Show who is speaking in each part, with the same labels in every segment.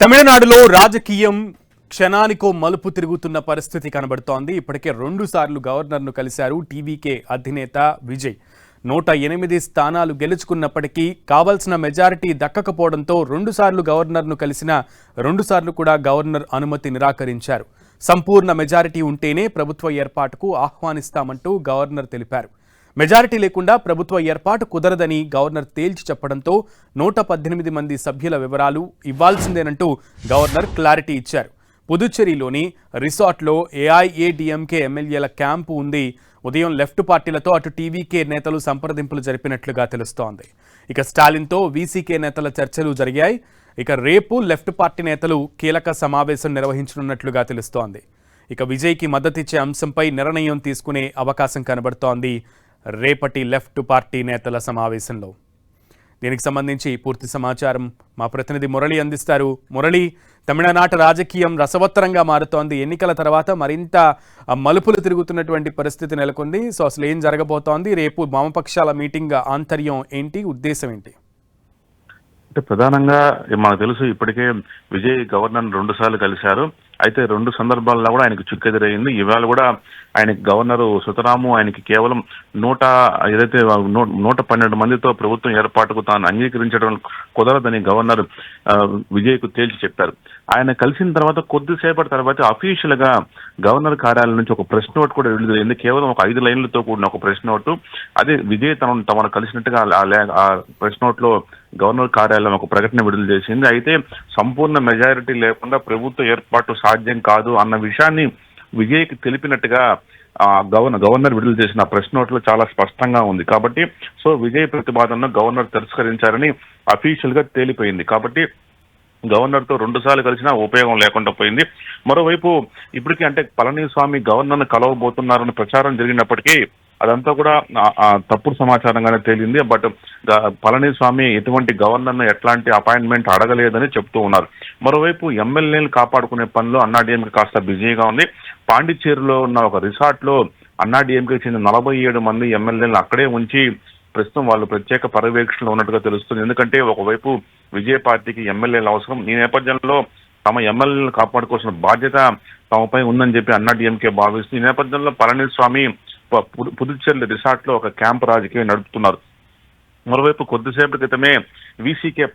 Speaker 1: తమిళనాడులో రాజకీయం క్షణానికో మలుపు తిరుగుతున్న పరిస్థితి కనబడుతోంది. ఇప్పటికే 2 సార్లు గవర్నర్ను కలిశారు టీవీకే అధినేత విజయ్. 108 స్థానాలు గెలుచుకున్నప్పటికీ కావాల్సిన మెజారిటీ దక్కకపోవడంతో 2 సార్లు గవర్నర్ను కలిసిన 2 సార్లు కూడా గవర్నర్ అనుమతి నిరాకరించారు. సంపూర్ణ మెజారిటీ ఉంటేనే ప్రభుత్వ ఏర్పాటుకు ఆహ్వానిస్తామంటూ గవర్నర్ తెలిపారు. మెజారిటీ లేకుండా ప్రభుత్వ ఏర్పాటు కుదరదని గవర్నర్ తేల్చి చెప్పడంతో 118 మంది సభ్యుల వివరాలు ఇవ్వాల్సిందేనంటూ గవర్నర్ క్లారిటీ ఇచ్చారు. పుదుచ్చేరిలోని రిసార్ట్లో ఏఐఏడీఎంకే ఎమ్మెల్యేల క్యాంపు ఉంది. ఉదయం లెఫ్ట్ పార్టీలతో అటు టీవీకే నేతలు సంప్రదింపులు జరిపినట్లుగా తెలుస్తోంది. ఇక స్టాలిన్తో వీసీకే నేతల చర్చలు జరిగాయి. ఇక రేపు లెఫ్ట్ పార్టీ నేతలు కీలక సమావేశం నిర్వహించనున్నట్లుగా తెలుస్తోంది. ఇక విజయ్కి మద్దతిచ్చే అంశంపై నిర్ణయం తీసుకునే అవకాశం కనబడుతోంది రేపటి లెఫ్ట్ పార్టీ నేతల సమావేశంలో. దీనికి సంబంధించి పూర్తి సమాచారం మా ప్రతినిధి మురళి అందిస్తారు. మురళి, తమిళనాట రాజకీయం రసవత్తరంగా మారుతోంది. ఎన్నికల తర్వాత మరింత మలుపులు తిరుగుతున్నటువంటి పరిస్థితి నెలకొంది. సో అసలు ఏం జరగబోతోంది? రేపు వామపక్షాల మీటింగ్ ఆంతర్యం ఏంటి, ఉద్దేశం ఏంటి?
Speaker 2: అంటే ప్రధానంగా మనకు తెలుసు, ఇప్పటికే విజయ్ గవర్నర్ 2 సార్లు కలిశారు. అయితే 2 సందర్భాల్లో కూడా ఆయనకు చిక్కెదురైంది. ఇవాళ కూడా ఆయనకి గవర్నరు సుతరాము ఆయనకి కేవలం 112 మందితో ప్రభుత్వం ఏర్పాటుకు తాను అంగీకరించడం కుదరదని గవర్నర్ విజయ్కు తేల్చి చెప్పారు. ఆయన కలిసిన తర్వాత కొద్దిసేపటి తర్వాత అఫీషియల్ గా గవర్నర్ కార్యాలయం నుంచి ఒక ప్రెస్ నోట్ కూడా విడుదలైంది. కేవలం ఒక 5 లైన్లతో కూడిన ఒక ప్రెస్ నోటు. అదే విజయ్ తమను కలిసినట్టుగా ఆ ప్రెస్ నోట్ లో గవర్నర్ కార్యాలయం ఒక ప్రకటన విడుదల చేసింది. అయితే సంపూర్ణ మెజారిటీ లేకుండా ప్రభుత్వ ఏర్పాటు సాధ్యం కాదు అన్న విషయాన్ని విజయ్కి తెలిపినట్టుగా గవర్నర్ విడుదల చేసిన ప్రెస్ నోట్ లో చాలా స్పష్టంగా ఉంది. కాబట్టి సో విజయ్ ప్రతిపాదనను గవర్నర్ తిరస్కరించారని అఫీషియల్ గా తేలిపోయింది. కాబట్టి గవర్నర్ తో 2 సార్లు కలిసినా ఉపయోగం లేకుండా పోయింది. మరోవైపు ఇప్పటికీ అంటే పళనిస్వామి గవర్నర్ను కలవబోతున్నారని ప్రచారం జరిగినప్పటికీ అదంతా కూడా తప్పుడు సమాచారంగానే తేలింది. బట్ పళనిస్వామి ఎటువంటి గవర్నర్ను ఎట్లాంటి అపాయింట్మెంట్ అడగలేదని చెప్తూ ఉన్నారు. మరోవైపు ఎమ్మెల్యేలు కాపాడుకునే పనిలో అన్నాడీఎంకే కాస్త బిజీగా ఉంది. పాండిచ్చేరిలో ఉన్న ఒక రిసార్ట్ లో అన్నాడీఎంకే చెందిన 47 మంది ఎమ్మెల్యేలను అక్కడే ఉంచి ప్రస్తుతం వాళ్ళు ప్రత్యేక పర్యవేక్షణలో ఉన్నట్టుగా తెలుస్తుంది. ఎందుకంటే ఒకవైపు విజయ పార్టీకి ఎమ్మెల్యేలు అవసరం. ఈ నేపథ్యంలో తమ ఎమ్మెల్యేలను కాపాడుకోవాల్సిన బాధ్యత తమపై ఉందని చెప్పి అన్నాడీఎంకే భావిస్తుంది. ఈ నేపథ్యంలో పళనిస్వామి పుదుచ్చేరి రిసార్ట్ లో ఒక క్యాంప్ రాజకీయం నడుపుతున్నారు. మరోవైపు కొద్దిసేపటి క్రితమే వీసీకే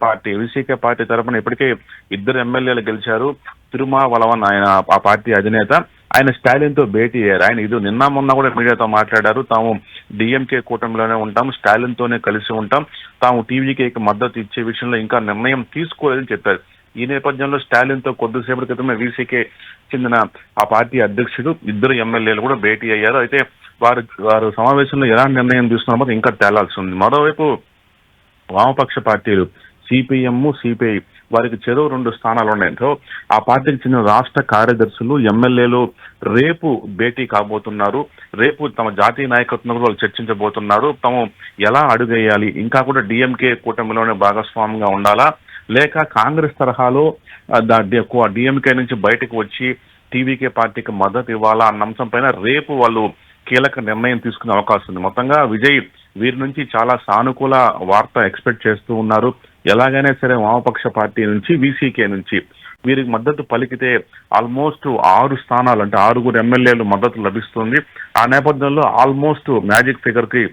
Speaker 2: పార్టీ తరఫున ఇప్పటికే 2 ఎమ్మెల్యేలు గెలిచారు. తిరుమావలవన్ ఆయన ఆ పార్టీ అధినేత, ఆయన స్టాలిన్ తో భేటీ అయ్యారు. ఆయన ఇది నిన్న మొన్న కూడా మీడియాతో మాట్లాడారు. తాము డిఎంకే కూటమిలోనే ఉంటాం, స్టాలిన్ తోనే కలిసి ఉంటాం, తాము టీవీకేకి మద్దతు ఇచ్చే విషయంలో ఇంకా నిర్ణయం తీసుకోలేదని చెప్పారు. ఈ నేపథ్యంలో స్టాలిన్ తో కొద్దిసేపటి క్రితమే వీసీకే చెందిన ఆ పార్టీ అధ్యక్షుడు 2 ఎమ్మెల్యేలు కూడా భేటీ అయ్యారు. అయితే వారు సమావేశంలో ఎలాంటి నిర్ణయం తీసుకున్నారో ఇంకా తేలాల్సి ఉంది. మరోవైపు వామపక్ష పార్టీలు సిపిఎం, సిపిఐ వారికి చెరో 2 స్థానాలు ఉన్నాయి. సో ఆ పార్టీకి చెందిన రాష్ట్ర కార్యదర్శులు, ఎమ్మెల్యేలు రేపు భేటీ కాబోతున్నారు. రేపు తమ జాతీయ నాయకత్వం వాళ్ళు చర్చించబోతున్నారు. తాము ఎలా అడుగేయాలి, ఇంకా కూడా డిఎంకే కూటమిలోనే భాగస్వామ్యంగా ఉండాలా, లేక కాంగ్రెస్ తరహాలో డిఎంకే నుంచి బయటకు వచ్చి టీవీకే పార్టీకి మద్దతు ఇవ్వాలా అన్న అంశం పైన రేపు వాళ్ళు కీలక నిర్ణయం తీసుకునే అవకాశం ఉంది. మొత్తంగా విజయ్ వీరి నుంచి చాలా సానుకూల వార్త ఎక్స్పెక్ట్ చేస్తూ ఉన్నారు. ఎలాగైనా సరే వామపక్ష పార్టీ నుంచి, వీసీకే నుంచి వీరికి మద్దతు పలికితే ఆల్మోస్ట్ 6 స్థానాలు అంటే 6 ఎమ్మెల్యేలు మద్దతు లభిస్తుంది. ఆ నేపథ్యంలో ఆల్మోస్ట్ మ్యాజిక్ ఫిగర్ కి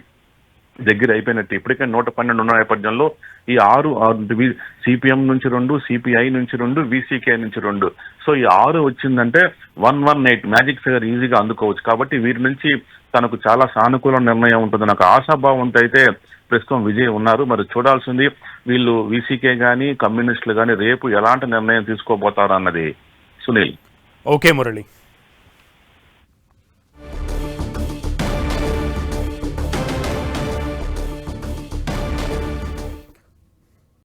Speaker 2: దగ్గర అయిపోయినట్టు. ఇప్పటికే 112 ఉన్న నేపథ్యంలో ఈ 6 సిపిఎం నుంచి 2, సిపిఐ నుంచి 2, వీసీకే నుంచి 2, సో ఈ 6 వచ్చిందంటే 118 మ్యాజిక్ ఫిగర్ ఈజీగా అందుకోవచ్చు. కాబట్టి వీరి నుంచి తనకు చాలా సానుకూల నిర్ణయం ఉంటుంది. నాకు ఆశాభావంతో అయితే ప్రస్తుతం విజయ్ ఉన్నారు. మరి చూడాల్సింది వీళ్ళు వీసీకే గానీ కమ్యూనిస్టులు గానీ రేపు ఎలాంటి నిర్ణయం తీసుకోబోతారు అన్నది. సునీల్.
Speaker 1: ఓకే మురళి.